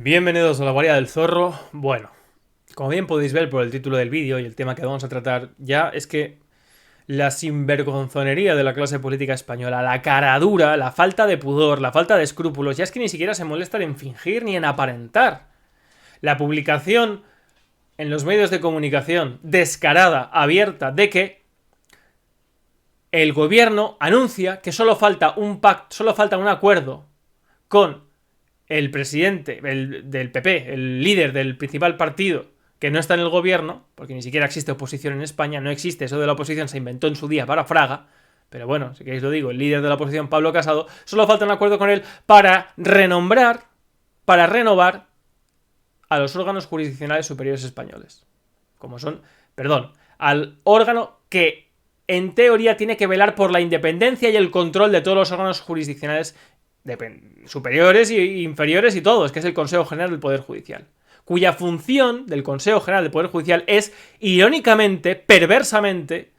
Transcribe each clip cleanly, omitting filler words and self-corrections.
Bienvenidos a la guarida del zorro. Bueno, como bien podéis ver por el título del vídeo y el tema que vamos a tratar ya, es que la sinvergonzonería de la clase política española, la caradura, la falta de pudor, la falta de escrúpulos, ya es que ni siquiera se molestan en fingir ni en aparentar. La publicación en los medios de comunicación descarada, abierta, de que el gobierno anuncia que solo falta un pacto, solo falta un acuerdo con el presidente del PP, el líder del principal partido que no está en el gobierno, porque ni siquiera existe oposición en España, no existe, eso de la oposición se inventó en su día para Fraga, pero bueno, si queréis lo digo, el líder de la oposición, Pablo Casado, solo falta un acuerdo con él para renombrar, para renovar a los órganos jurisdiccionales superiores españoles, como son, perdón, al órgano que en teoría tiene que velar por la independencia y el control de todos los órganos jurisdiccionales superiores e inferiores y todos, que es el Consejo General del Poder Judicial, cuya función del Consejo General del Poder Judicial es, irónicamente, perversamente,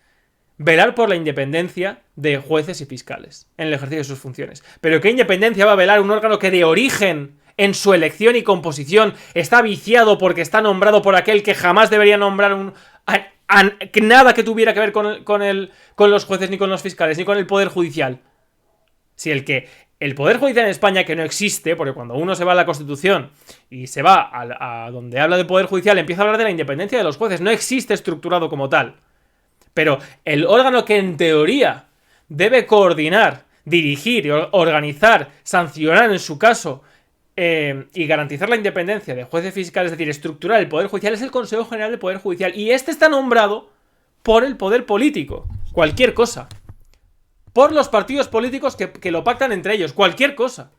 velar por la independencia de jueces y fiscales en el ejercicio de sus funciones. Pero ¿qué independencia va a velar un órgano que de origen, en su elección y composición, está viciado porque está nombrado por aquel que jamás debería nombrar nada que tuviera que ver con los jueces, ni con los fiscales, ni con el Poder Judicial? Si el Poder Judicial en España, que no existe, porque cuando uno se va a la Constitución y se va a donde habla de Poder Judicial, empieza a hablar de la independencia de los jueces, no existe estructurado como tal. Pero el órgano que en teoría debe coordinar, dirigir, organizar, sancionar en su caso y garantizar la independencia de jueces fiscales, es decir, estructurar el Poder Judicial, es el Consejo General del Poder Judicial. Y este está nombrado por el poder político. Cualquier cosa. Por los partidos políticos que lo pactan entre ellos. Cualquier cosa.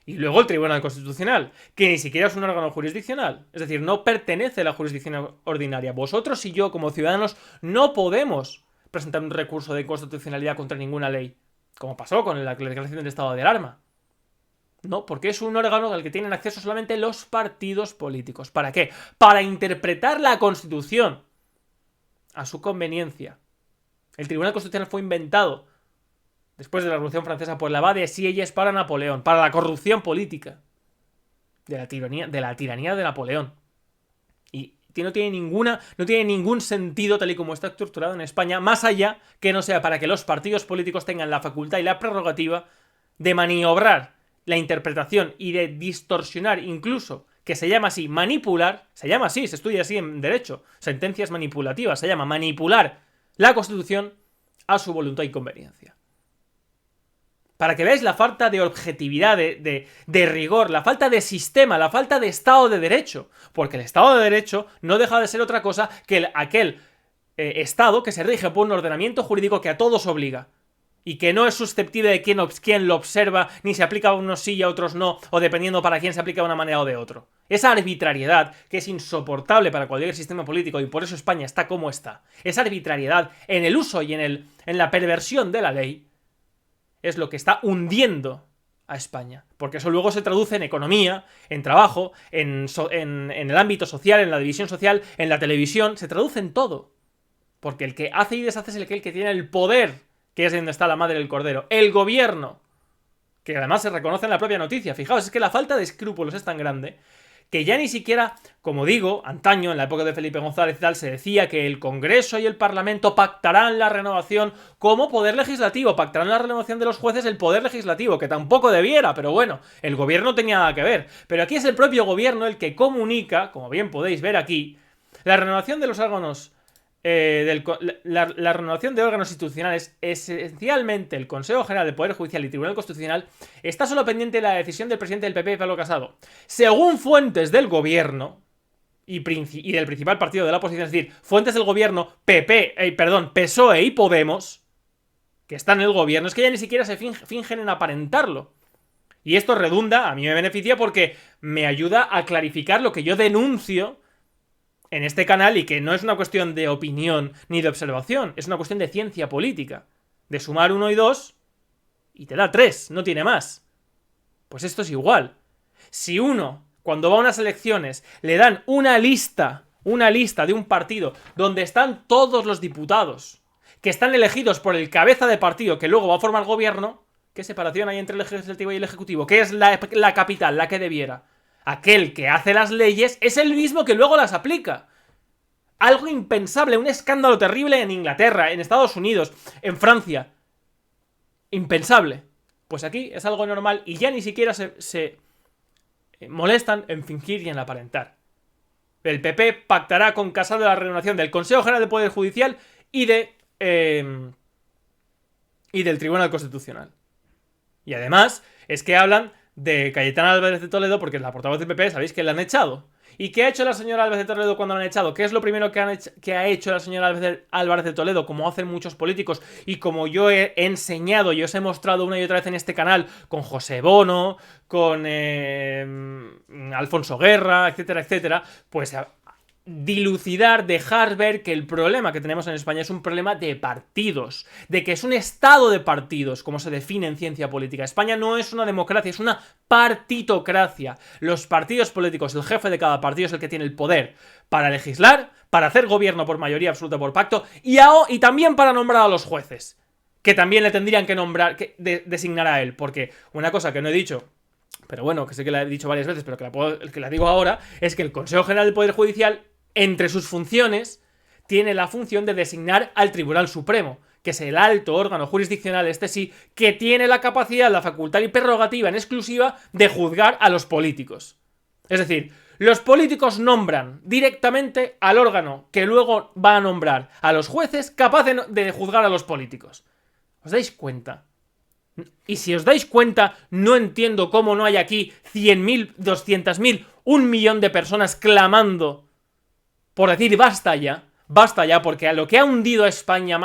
Y luego el Tribunal Constitucional, que ni siquiera es un órgano jurisdiccional. Es decir, no pertenece a la jurisdicción ordinaria. Vosotros y yo, como ciudadanos, no podemos presentar un recurso de inconstitucionalidad contra ninguna ley, como pasó con la declaración de estado de alarma. No, porque es un órgano al que tienen acceso solamente los partidos políticos. ¿Para qué? Para interpretar la Constitución a su conveniencia. El Tribunal Constitucional fue inventado después de la Revolución Francesa por el abad de Sieyes para Napoleón, para la corrupción política de la tiranía de Napoleón. Y no tiene ningún sentido tal y como está estructurado en España, más allá que no sea para que los partidos políticos tengan la facultad y la prerrogativa de maniobrar la interpretación y de distorsionar, incluso, que se llama así, manipular, se llama así, se estudia así en derecho, sentencias manipulativas, se llama manipular la Constitución a su voluntad y conveniencia. Para que veáis la falta de objetividad, de rigor, la falta de sistema, la falta de Estado de Derecho. Porque el Estado de Derecho no deja de ser otra cosa que aquel Estado que se rige por un ordenamiento jurídico que a todos obliga. Y que no es susceptible de quién lo observa, ni se aplica a unos sí y a otros no, o dependiendo para quién se aplica de una manera o de otro. Esa arbitrariedad, que es insoportable para cualquier sistema político, y por eso España está como está. Esa arbitrariedad en el uso y en la perversión de la ley es lo que está hundiendo a España. Porque eso luego se traduce en economía, en trabajo, en el ámbito social, en la división social, en la televisión. Se traduce en todo. Porque el que hace y deshace es el que tiene el poder, que es donde está la madre del cordero. El gobierno. Que además se reconoce en la propia noticia. Fijaos, es que la falta de escrúpulos es tan grande que ya ni siquiera, como digo, antaño, en la época de Felipe González y tal, se decía que el Congreso y el Parlamento pactarán la renovación como poder legislativo, pactarán la renovación de los jueces el poder legislativo, que tampoco debiera, pero bueno, el gobierno no tenía nada que ver. Pero aquí es el propio gobierno el que comunica, como bien podéis ver aquí, la renovación de los órganos la renovación de órganos institucionales, esencialmente el Consejo General del Poder Judicial y Tribunal Constitucional, está solo pendiente de la decisión del presidente del PP, Pablo Casado. Según fuentes del gobierno y del principal partido de la oposición, es decir, fuentes del gobierno PSOE y Podemos, que están en el gobierno, es que ya ni siquiera se fingen en aparentarlo. Y esto redunda, a mí me beneficia porque me ayuda a clarificar lo que yo denuncio en este canal, y que no es una cuestión de opinión ni de observación, es una cuestión de ciencia política. De sumar 1 y 2 y te da 3, no tiene más. Pues esto es igual. Si uno, cuando va a unas elecciones, le dan una lista de un partido donde están todos los diputados que están elegidos por el cabeza de partido que luego va a formar el gobierno, ¿qué separación hay entre el legislativo y el ejecutivo? ¿Qué es la capital, la que debiera? Aquel que hace las leyes es el mismo que luego las aplica. Algo impensable, un escándalo terrible en Inglaterra, en Estados Unidos, en Francia. Impensable. Pues aquí es algo normal y ya ni siquiera se molestan en fingir y en aparentar. El PP pactará con Casado la renovación del Consejo General del Poder Judicial y del Tribunal Constitucional. Y además es que hablan de Cayetana Álvarez de Toledo porque la portavoz del PP sabéis que la han echado. ¿Y qué ha hecho la señora Álvarez de Toledo cuando la han echado? ¿Qué es lo primero que ha hecho la señora Álvarez de Toledo? Como hacen muchos políticos y como yo he enseñado y os he mostrado una y otra vez en este canal con José Bono, con Alfonso Guerra, etcétera, etcétera, pues dilucidar, dejar ver que el problema que tenemos en España es un problema de partidos, de que es un estado de partidos, como se define en ciencia política. España no es una democracia, es una partitocracia. Los partidos políticos, el jefe de cada partido es el que tiene el poder para legislar, para hacer gobierno por mayoría absoluta por pacto y también para nombrar a los jueces, que también le tendrían que nombrar, designar a él, porque una cosa que no he dicho, pero bueno, que sé que la he dicho varias veces, pero que la digo ahora, es que el Consejo General del Poder Judicial, entre sus funciones, tiene la función de designar al Tribunal Supremo, que es el alto órgano jurisdiccional, este sí, que tiene la capacidad, la facultad y prerrogativa en exclusiva de juzgar a los políticos. Es decir, los políticos nombran directamente al órgano que luego va a nombrar a los jueces capaz de juzgar a los políticos. ¿Os dais cuenta? Y si os dais cuenta, no entiendo cómo no hay aquí 100.000, 200.000, 1.000.000 de personas clamando por decir basta ya, porque a lo que ha hundido a España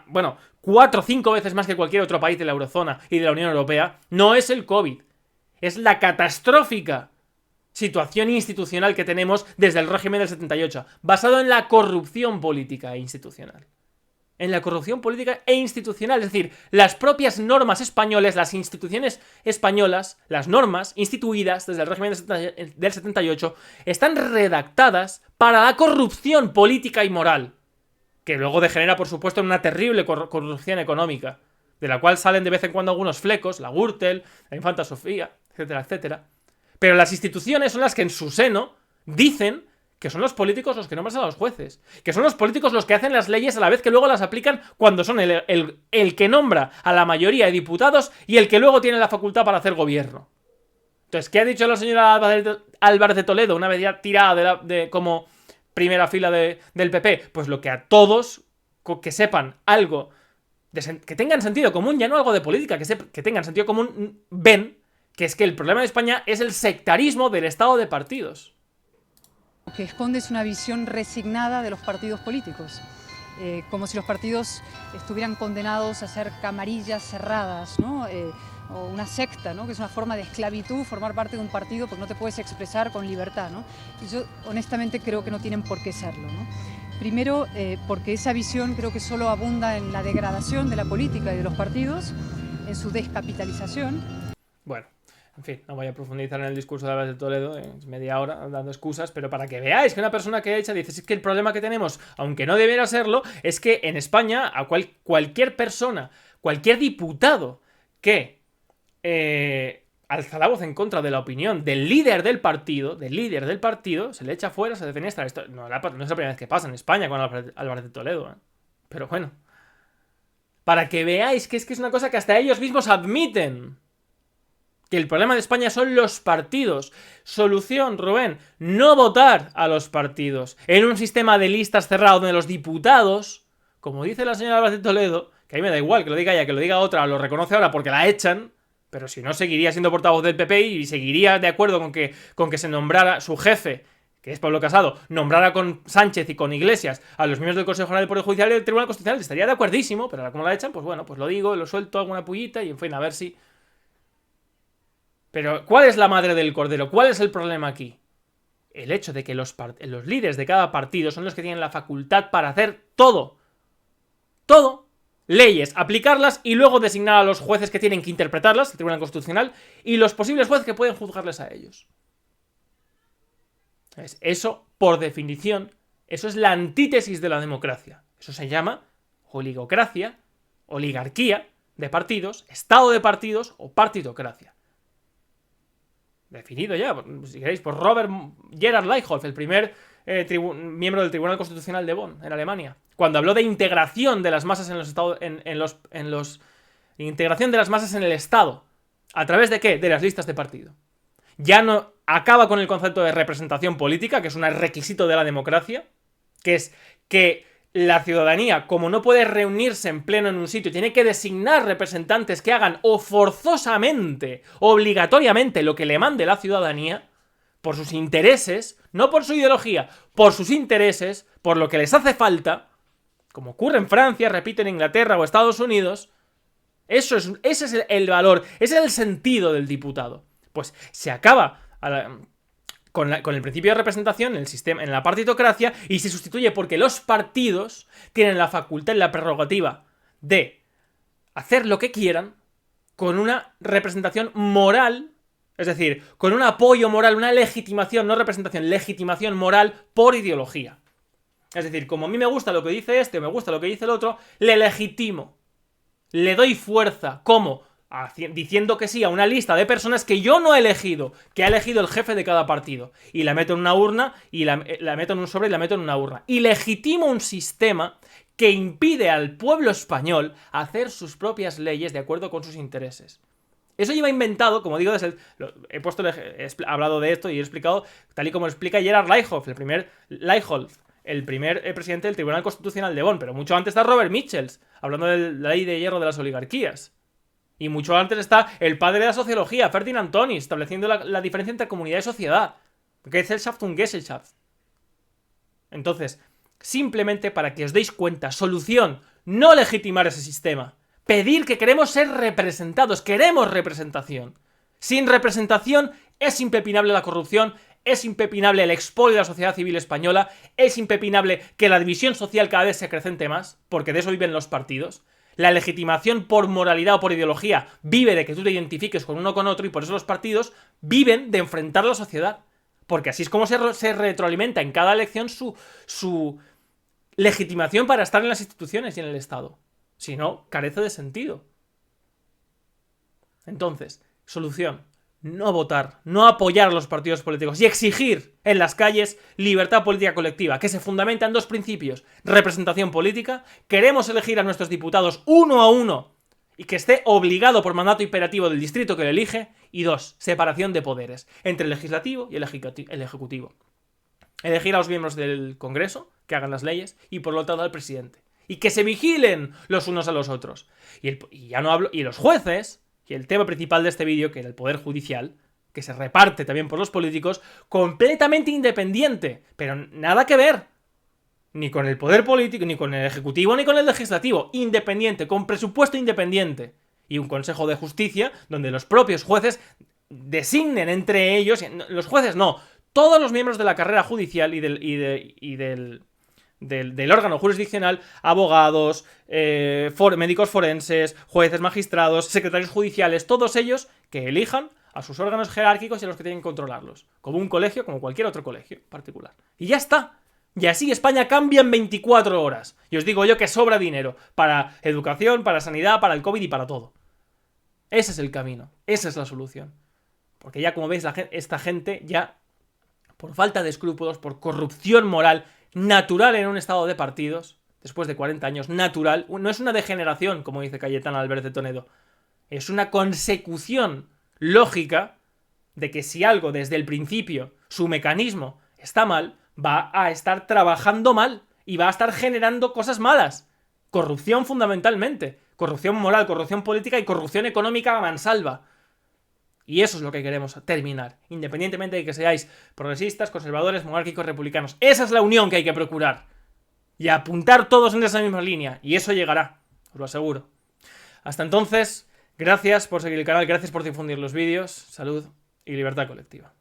bueno, 4 o 5 veces más que cualquier otro país de la Eurozona y de la Unión Europea, no es el COVID, es la catastrófica situación institucional que tenemos desde el régimen del 78, basado en la corrupción política e institucional. En la corrupción política e institucional, es decir, las propias normas españolas, las instituciones españolas, las normas instituidas desde el régimen del 78, están redactadas para la corrupción política y moral, que luego degenera, por supuesto, en una terrible corrupción económica, de la cual salen de vez en cuando algunos flecos, la Gürtel, la Infanta Sofía, etcétera, etcétera. Pero las instituciones son las que en su seno dicen que son los políticos los que nombran a los jueces, que son los políticos los que hacen las leyes a la vez que luego las aplican cuando son el que nombra a la mayoría de diputados y el que luego tiene la facultad para hacer gobierno. Entonces, ¿qué ha dicho la señora Álvarez de Toledo una vez ya tirada como primera fila del PP? Pues lo que a todos que sepan algo, que tengan sentido común, ya no algo de política, que tengan sentido común, ven que es que el problema de España es el sectarismo del estado de partidos. Lo que esconde es una visión resignada de los partidos políticos, como si los partidos estuvieran condenados a ser camarillas cerradas, ¿no? O una secta, ¿no? Que es una forma de esclavitud formar parte de un partido porque no te puedes expresar con libertad, ¿no? Y yo honestamente creo que no tienen por qué serlo, ¿no? Primero, porque esa visión creo que solo abunda en la degradación de la política y de los partidos, en su descapitalización. Bueno, en fin, no voy a profundizar en el discurso de Álvarez de Toledo, es media hora dando excusas, pero para que veáis que una persona que echa dice, es que el problema que tenemos, aunque no debiera serlo, es que en España a cualquier persona, cualquier diputado que alza la voz en contra de la opinión del líder del partido, se le echa fuera, se defenestra. Esto no es la primera vez que pasa en España con Álvarez de Toledo, ¿eh? Pero bueno, para que veáis que es una cosa que hasta ellos mismos admiten. Que el problema de España son los partidos. Solución, Rubén, no votar a los partidos. En un sistema de listas cerrado donde los diputados, como dice la señora Álvarez de Toledo, que a mí me da igual que lo diga ella, que lo diga otra, lo reconoce ahora porque la echan, pero si no seguiría siendo portavoz del PP y seguiría de acuerdo con que se nombrara su jefe, que es Pablo Casado, nombrara con Sánchez y con Iglesias a los miembros del Consejo General del Poder Judicial y del Tribunal Constitucional, estaría de acuerdísimo, pero ahora como la echan, pues bueno, pues lo digo, lo suelto, alguna pullita y en fin, a ver si... Pero, ¿cuál es la madre del cordero? ¿Cuál es el problema aquí? El hecho de que los líderes de cada partido son los que tienen la facultad para hacer todo. Todo. Leyes, aplicarlas y luego designar a los jueces que tienen que interpretarlas, el Tribunal Constitucional, y los posibles jueces que pueden juzgarles a ellos. Eso, por definición, eso es la antítesis de la democracia. Eso se llama oligocracia, oligarquía de partidos, estado de partidos o partidocracia. definido ya, si queréis, por Robert Gerhard Leichhoff, el primer miembro del Tribunal Constitucional de Bonn, en Alemania, cuando habló de integración de las masas en los estados, integración de las masas en el Estado. ¿A través de qué? De las listas de partido. Ya no acaba con el concepto de representación política, que es un requisito de la democracia, que es que la ciudadanía, como no puede reunirse en pleno en un sitio, tiene que designar representantes que hagan o forzosamente, obligatoriamente, lo que le mande la ciudadanía, por sus intereses, no por su ideología, por sus intereses, por lo que les hace falta, como ocurre en Francia, repito, en Inglaterra o Estados Unidos. Ese es el valor, ese es el sentido del diputado. Pues se acaba con el principio de representación en el sistema, en la partitocracia, y se sustituye porque los partidos tienen la facultad y la prerrogativa de hacer lo que quieran con una representación moral, es decir, con un apoyo moral, una legitimación, no representación, legitimación moral por ideología. Es decir, como a mí me gusta lo que dice este o me gusta lo que dice el otro, le legitimo, le doy fuerza. ¿Cómo? Diciendo que sí a una lista de personas que yo no he elegido, que ha elegido el jefe de cada partido, y la meto en una urna, y la meto en un sobre y la meto en una urna, y legitimo un sistema que impide al pueblo español hacer sus propias leyes de acuerdo con sus intereses. Eso lleva inventado, como digo, he hablado de esto y he explicado tal y como lo explica Gerhard Leichhoff, el primer presidente del Tribunal Constitucional de Bonn, pero mucho antes está Robert Michels, hablando de la ley de hierro de las oligarquías. Y mucho antes está el padre de la sociología, Ferdinand Tönnies, estableciendo la diferencia entre comunidad y sociedad. Gesellschaft und Gesellschaft. Entonces, simplemente para que os deis cuenta, solución, no legitimar ese sistema. Pedir que queremos ser representados, queremos representación. Sin representación es impepinable la corrupción, es impepinable el expolio de la sociedad civil española, es impepinable que la división social cada vez se acrecente más, porque de eso viven los partidos. La legitimación por moralidad o por ideología vive de que tú te identifiques con uno o con otro, y por eso los partidos viven de enfrentar a la sociedad. Porque así es como se retroalimenta en cada elección su legitimación para estar en las instituciones y en el Estado. Si no, carece de sentido. Entonces, solución: no votar, no apoyar a los partidos políticos y exigir en las calles libertad política colectiva, que se fundamenta en dos principios: representación política, queremos elegir a nuestros diputados uno a uno y que esté obligado por mandato imperativo del distrito que lo elige, y dos, separación de poderes entre el legislativo y el ejecutivo. Elegir a los miembros del Congreso, que hagan las leyes, y por lo tanto al presidente. Y que se vigilen los unos a los otros. Y ya no hablo. Y los jueces, y el tema principal de este vídeo, que era el poder judicial, que se reparte también por los políticos, completamente independiente, pero nada que ver ni con el poder político, ni con el ejecutivo, ni con el legislativo. Independiente, con presupuesto independiente. Y un consejo de justicia donde los propios jueces designen entre ellos, los jueces no, todos los miembros de la carrera judicial y del órgano jurisdiccional, abogados, médicos forenses, jueces, magistrados, secretarios judiciales, todos ellos que elijan a sus órganos jerárquicos y a los que tienen que controlarlos, como un colegio, como cualquier otro colegio particular. Y ya está. Y así España cambia en 24 horas. Y os digo yo que sobra dinero para educación, para sanidad, para el COVID y para todo. Ese es el camino, esa es la solución. Porque ya, como veis, esta gente ya, por falta de escrúpulos, por corrupción moral natural en un estado de partidos, después de 40 años, natural, no es una degeneración, como dice Cayetana Álvarez de Toledo, es una consecución lógica de que si algo desde el principio, su mecanismo, está mal, va a estar trabajando mal y va a estar generando cosas malas. Corrupción fundamentalmente, corrupción moral, corrupción política y corrupción económica a mansalva. Y eso es lo que queremos terminar, independientemente de que seáis progresistas, conservadores, monárquicos, republicanos. Esa es la unión que hay que procurar. Y apuntar todos en esa misma línea. Y eso llegará, os lo aseguro. Hasta entonces, gracias por seguir el canal, gracias por difundir los vídeos. Salud y libertad colectiva.